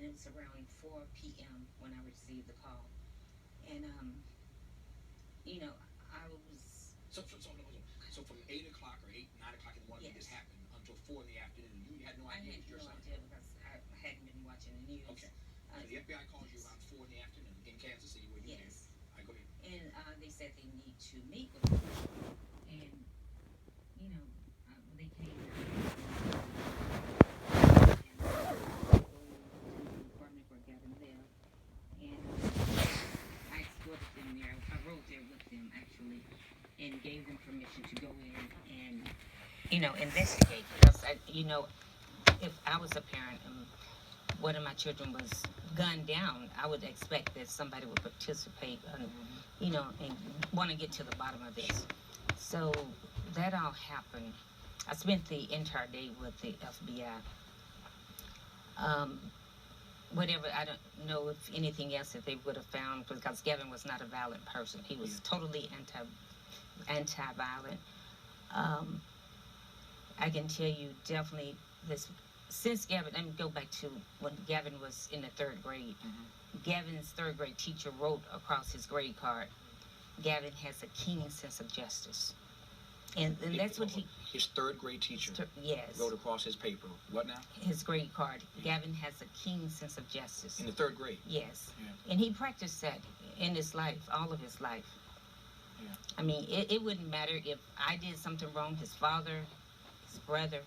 it was around 4 p.m. when I received the call. And, you know, I was, So from 8 o'clock or 8, 9 o'clock in the morning when this yes, happened until 4 in the afternoon, you had no I idea had it was your no son. idea because I hadn't been watching the news. Okay. Uh, So the FBI calls you yes, around 4 in the afternoon in Kansas City where you live. yes. All right, go ahead. And they said they need to meet with me. And, you know, they came out and go to the apartment where Gavin lived. And I escorted them there. I rode there with them actually, and gave them permission to go in and, you know, investigate. Because if I was a parent and one of my children was gunned down, I would expect that somebody would participate and, and want to get to the bottom of this. So that all happened. I spent the entire day with the FBI. Whatever, I don't know if anything else that they would have found, because Gavin was not a violent person. He was totally anti-violent. Um, I can tell you definitely this. Since Gavin, let me go back to when Gavin was in the third grade. Gavin's third grade teacher wrote across his grade card, Gavin has a keen sense of justice. And that's what he... His third grade teacher yes. wrote across his paper. What now? His grade card. Gavin has a keen sense of justice. In the third grade? Yes. Yeah. And he practiced that in his life, all of his life. Yeah. I mean, it wouldn't matter if I did something wrong, his father, his brother,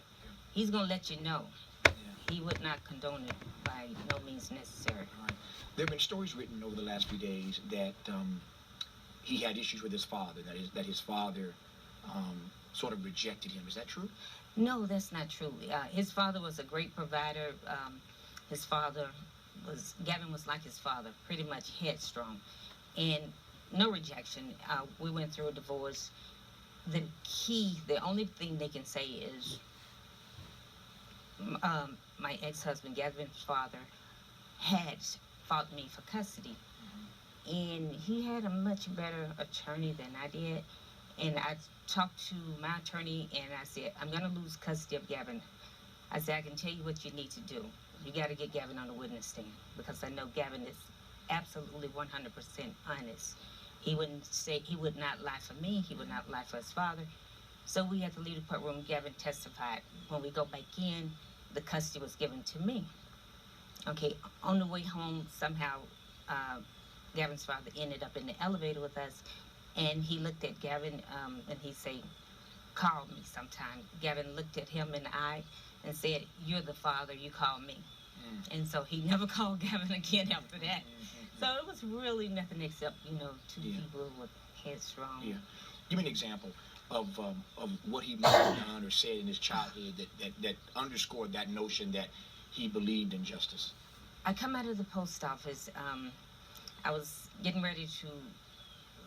he's going to let you know. Yeah. He would not condone it by no means necessary. Right. There have been stories written over the last few days that he had issues with his father, that his father sort of rejected him. Is that true? No, that's not true. His father was a great provider. His father Gavin was like his father, pretty much headstrong. And no rejection. We went through a divorce. The only thing they can say is my ex-husband, Gavin's father, had fought me for custody. And he had a much better attorney than I did. And I talked to my attorney and I said, I'm going to lose custody of Gavin. I said, I can tell you what you need to do. You got to get Gavin on the witness stand, because I know Gavin is absolutely 100% honest. He would not lie for me. He would not lie for his father. So we had to leave the courtroom. Gavin testified. When we go back in, the custody was given to me. Okay, on the way home, somehow Gavin's father ended up in the elevator with us, and he looked at Gavin and he said, call me sometime. Gavin looked at him in the eye and said, you're the father, you call me. And so he never called Gavin again after that. So it was really nothing except, two people who were headstrong. Yeah. Give me an example of what he might have done or said in his childhood that underscored that notion that he believed in justice. I come out of the post office. I was getting ready to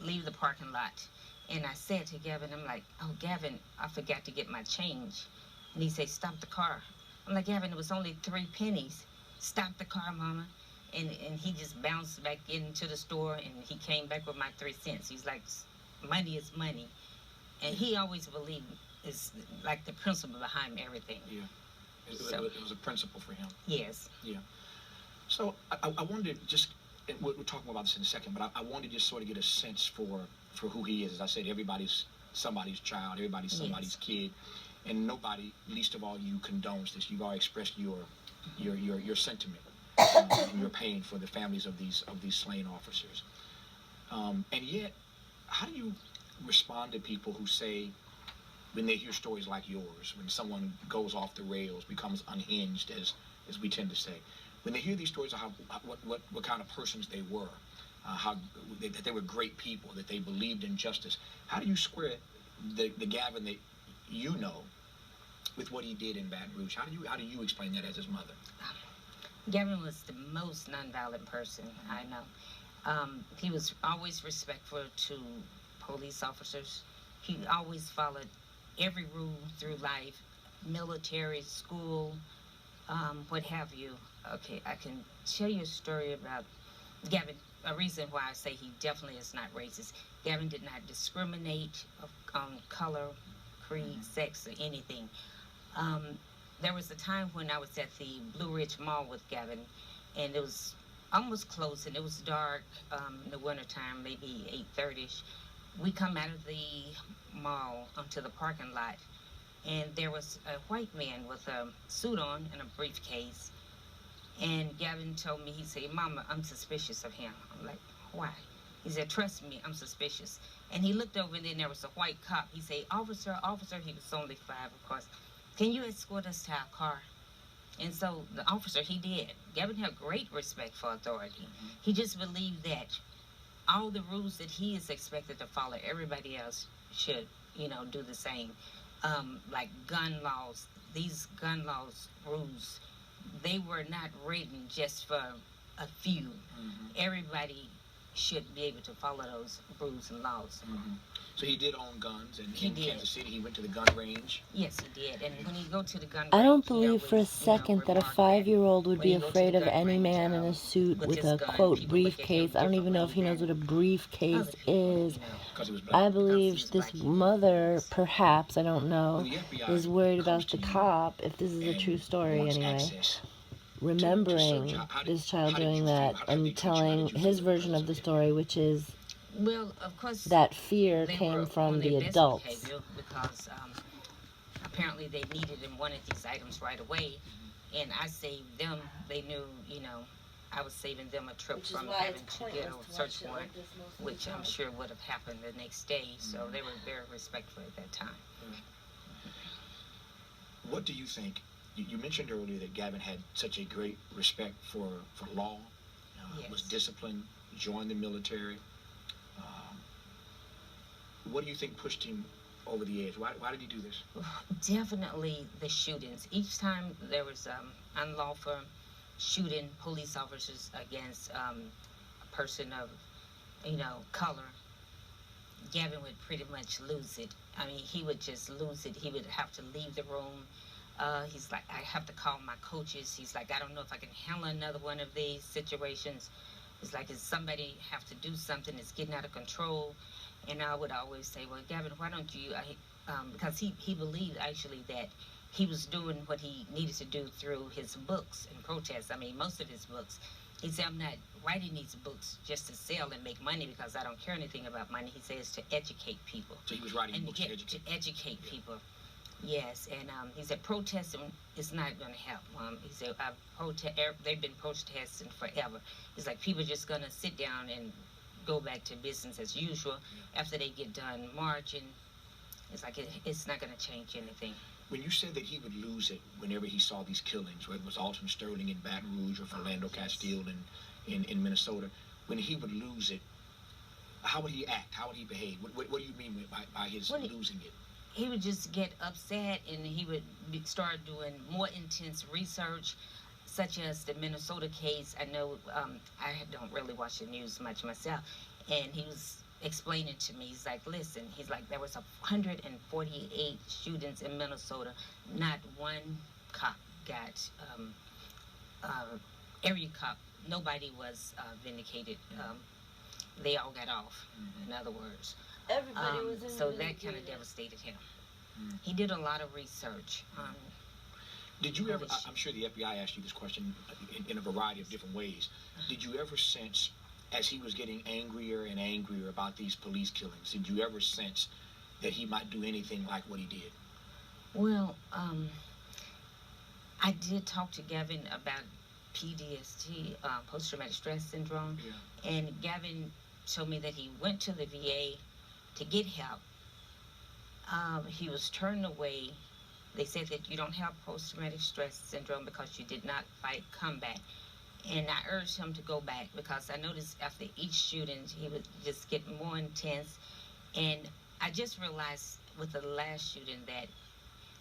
leave the parking lot. And I said to Gavin, I'm like, oh, Gavin, I forgot to get my change. And he said, stop the car. I'm like, Gavin, it was only 3 pennies. Stop the car, Mama. And he just bounced back into the store, and he came back with my 3 cents. He's like, money is money. And he always believed it's like the principle behind everything. Yeah. It was a principle for him. Yes. Yeah. So I wanted to just, and we're talking about this in a second, but I wanted to just sort of get a sense for who he is. As I said, everybody's somebody's child, everybody's somebody's kid, and nobody, least of all you, condones this. You've already expressed your sentiment and your pain for the families of these slain officers. And yet, how do you respond to people who say, when they hear stories like yours, when someone goes off the rails, becomes unhinged, as we tend to say, when they hear these stories of what kind of persons they were, that they were great people, that they believed in justice, how do you square the Gavin that you know with what he did in Baton Rouge? How do you explain that as his mother? Gavin was the most nonviolent person I know. He was always respectful to police officers. He always followed every rule through life, military, school, what have you. Okay, I can tell you a story about Gavin. A reason why I say he definitely is not racist. Gavin did not discriminate on color, creed, sex, or anything. There was a time when I was at the Blue Ridge Mall with Gavin, and it was almost close, and it was dark in the wintertime, maybe 8:30ish. We come out of the mall onto the parking lot, and there was a white man with a suit on and a briefcase. And Gavin told me, he said, "Mama, I'm suspicious of him." I'm like, "Why?" He said, "Trust me, I'm suspicious." And he looked over, and then there was a white cop. He said, "Officer, officer," he was only 5, of course, "can you escort us to our car?" And so the officer, he did. Gavin had great respect for authority. He just believed that all the rules that he is expected to follow, everybody else should, do the same. Like gun laws, these gun laws rules, they were not written just for a few. Everybody should be able to follow those rules and laws. So he did own guns, and He in did. Kansas City, he went to the gun range. Yes, he did. And when he go to the gun I range, don't he believe for a always, second that a remarked that 5-year-old would when be you go to afraid the of gun any range, man in a suit with with his a gun, quote people look at him briefcase. I don't even know if he knows differently what a than briefcase other people, is. Because he was black. I because he believe was this black. mother, perhaps, I don't When know, the FBI is worried comes about the to you cop, if this is a and true story wants anyway, access to remembering search, this child how did you doing feel? that How did they and treat you? How telling did you his feel version because of the it? story, which is Well, of course, that fear they came were from on the their best adults. behavior because apparently they needed and wanted these items right away, and I saved them. They knew, I was saving them a trip from having to get a search warrant, which I'm sure would have happened the next day. So they were very respectful at that time. What do you think? You mentioned earlier that Gavin had such a great respect for law, was Yes. disciplined, joined the military. What do you think pushed him over the edge? Why did he do this? Definitely the shootings. Each time there was unlawful shooting police officers against a person of, color, Gavin would pretty much lose it. I mean, he would just lose it. He would have to leave the room. He's like, "I have to call my coaches." He's like, "I don't know if I can handle another one of these situations." It's like, "Is somebody have to do something? It's getting out of control." And I would always say, "Well, Gavin, why don't you?" Because he believed actually that he was doing what he needed to do through his books and protests. I mean, most of his books. He said, "I'm not writing these books just to sell and make money because I don't care anything about money." He says to educate people. So he was writing And books to educate. to educate people. Yes, and he said protesting is not going to help. He said they've been protesting forever. It's like people just going to sit down and go back to business as usual after they get done marching. It's like it's not going to change anything. When you said that he would lose it whenever he saw these killings, whether it was Alton Sterling in Baton Rouge or Philando Castile in Minnesota, when he would lose it, how would he act? How would he behave? What do you mean by his losing it? He would just get upset, and he would start doing more intense research, such as the Minnesota case. I know I don't really watch the news much myself, and he was explaining to me. He's like, "Listen," he's like, "there was 148 shootings in Minnesota. Not one cop got every cop. Nobody was vindicated. They all got off. In other words." Everybody was in So that kind of devastated him. He did a lot of research. Did you ever? I'm sure the FBI asked you this question in a variety of different ways. Did you ever sense, as he was getting angrier and angrier about these police killings, did you ever sense that he might do anything like what he did? Well, I did talk to Gavin about PTSD, post-traumatic stress syndrome, and Gavin told me that he went to the VA to get help. He was turned away. They said that you don't have post-traumatic stress syndrome because you did not fight combat. And I urged him to go back because I noticed after each shooting, he would just get more intense. And I just realized with the last shooting that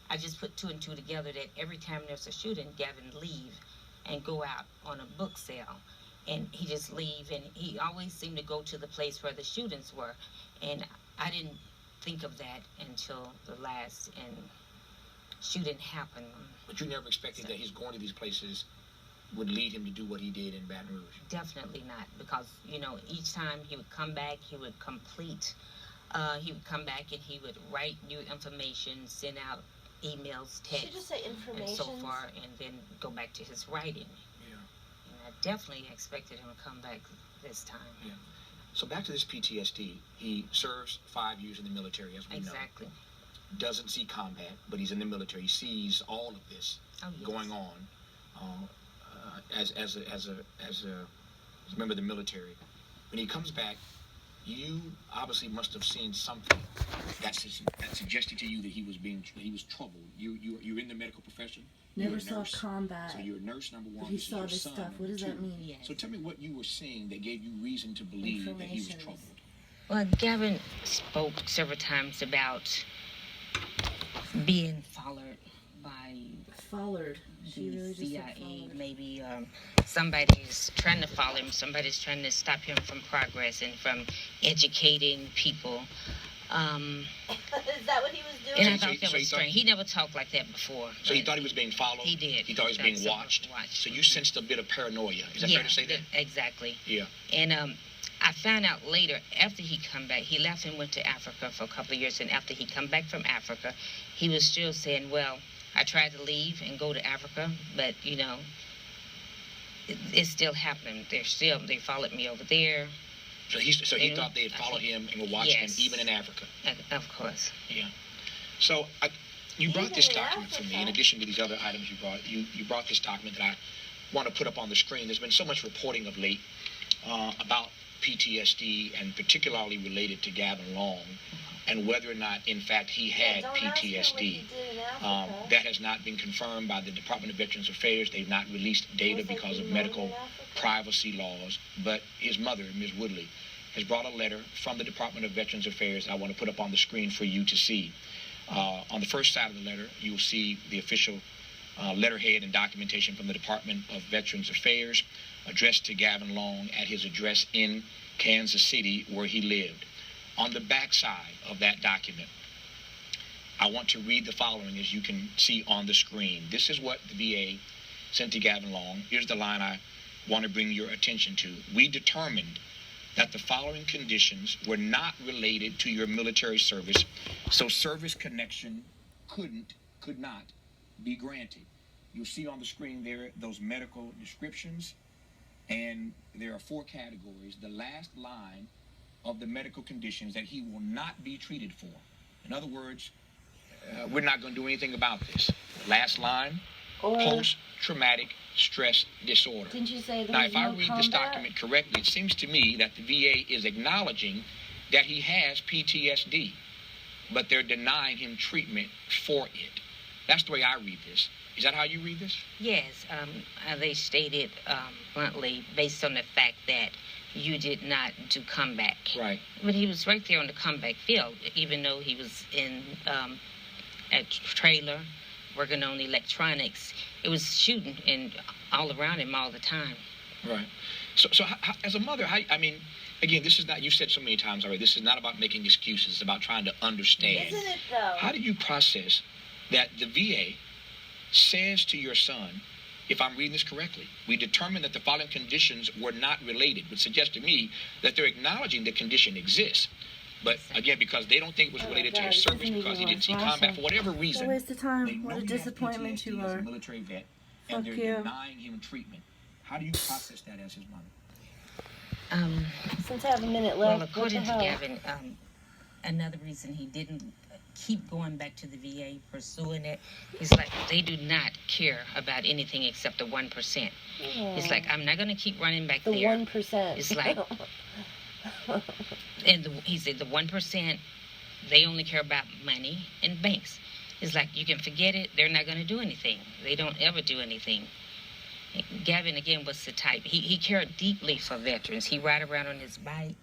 I just put 2 and 2 together, that every time there's a shooting, Gavin leave and go out on a book sale. And he just leave, and he always seemed to go to the place where the shootings were. And I didn't think of that until the last shooting happened. But you never expected that he's going to these places would lead him to do what he did in Baton Rouge? Definitely not, because, each time he would come back, he would complete. He would come back and he would write new information, send out emails, texts, Should you just say information? and so far, and then go back to his writing. Yeah. And definitely expected him to come back this time. Yeah. So back to this PTSD. He serves 5 years in the military, as we Exactly. know. Doesn't see combat, but he's in the military. He sees all of this going on as a member of the military. When he comes back, you obviously must have seen something that suggested to you that he was troubled. You're in the medical profession. Never saw combat. So you're a nurse, number one. But he This is saw your this son, stuff. What does number that two. mean? Yes. So tell me what you were seeing that gave you reason to believe that he was troubled. Well, Gavin spoke several times about being followed by She really just said CIA. followed. Maybe somebody's trying to follow him. Somebody's trying to stop him from progress and from educating people. Is that what he was doing? And I So thought that was strange. He never talked like that before. So he thought he was being followed? He did. He thought he was being watched? So you sensed a bit of paranoia. Is that fair to say that? Exactly. Yeah. And I found out later, after he come back, he left and went to Africa for a couple of years. And after he come back from Africa, he was still saying, well, I tried to leave and go to Africa, but, you know, it's still happening. They followed me over there. So he thought they had followed him and were watching him even in Africa. Of course. Yeah. So you brought this Even in document for me, in Africa. addition to these other items you brought. You brought this document that I want to put up on the screen. There's been so much reporting of late about PTSD, and particularly related to Gavin Long, and whether or not, in fact, he had PTSD. That has not been confirmed by the Department of Veterans Affairs. They've not released data because of medical privacy laws. But his mother, Ms. Woodley, has brought a letter from the Department of Veterans Affairs that I want to put up on the screen for you to see. On the first side of the letter, you'll see the official letterhead and documentation from the Department of Veterans Affairs addressed to Gavin Long at his address in Kansas City where he lived. On the back side of that document, I want to read the following, as you can see on the screen. This is what the VA sent to Gavin Long. Here's the line I want to bring your attention to. We determined that the following conditions were not related to your military service, so service connection could not be granted. You'll see on the screen there those medical descriptions, and there are 4 categories. The last line of the medical conditions that he will not be treated for. In other words, we're not going to do anything about this. Last line, post-traumatic stress disorder. Didn't you say there Now, was if I no read combat? this document correctly, it seems to me that the VA is acknowledging that he has PTSD, but they're denying him treatment for it. That's the way I read this. Is that how you read this? Yes. They stated bluntly, based on the fact that you did not do comeback. Right. But he was right there on the comeback field, even though he was in a trailer working on electronics. It was shooting and all around him all the time. Right. So how, as a mother, I mean, again, this is not, you said so many times already, this is not about making excuses. It's about trying to understand. Isn't it, though? How did you process that the VA says to your son, if I'm reading this correctly, we determined that the following conditions were not related, which suggests to me that they're acknowledging the condition exists. But again, because they don't think it was related to his service, because he didn't see combat, for whatever reason, What a waste of they time. know What a he has disappointment PTSD you as a are. military vet, Fuck and they're you. denying him treatment. How do you process that as his mother? Since I have a minute Well, left, according what to the hell? Gavin, another reason he didn't keep going back to the VA, pursuing it, is like they do not care about anything except the 1%. It's like, I'm not going to keep running back The there. 1%. It's like, and he said the 1%, they only care about money and banks. It's like, you can forget it. They're not going to do anything. They don't ever do anything. Gavin, again, was the type. He cared deeply for veterans. He ride around on his bike,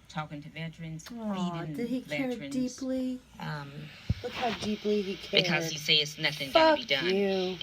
talking to veterans, feeding did he care veterans. deeply? Look how deeply he cared. Because he says it's nothing going Fuck to be done. you.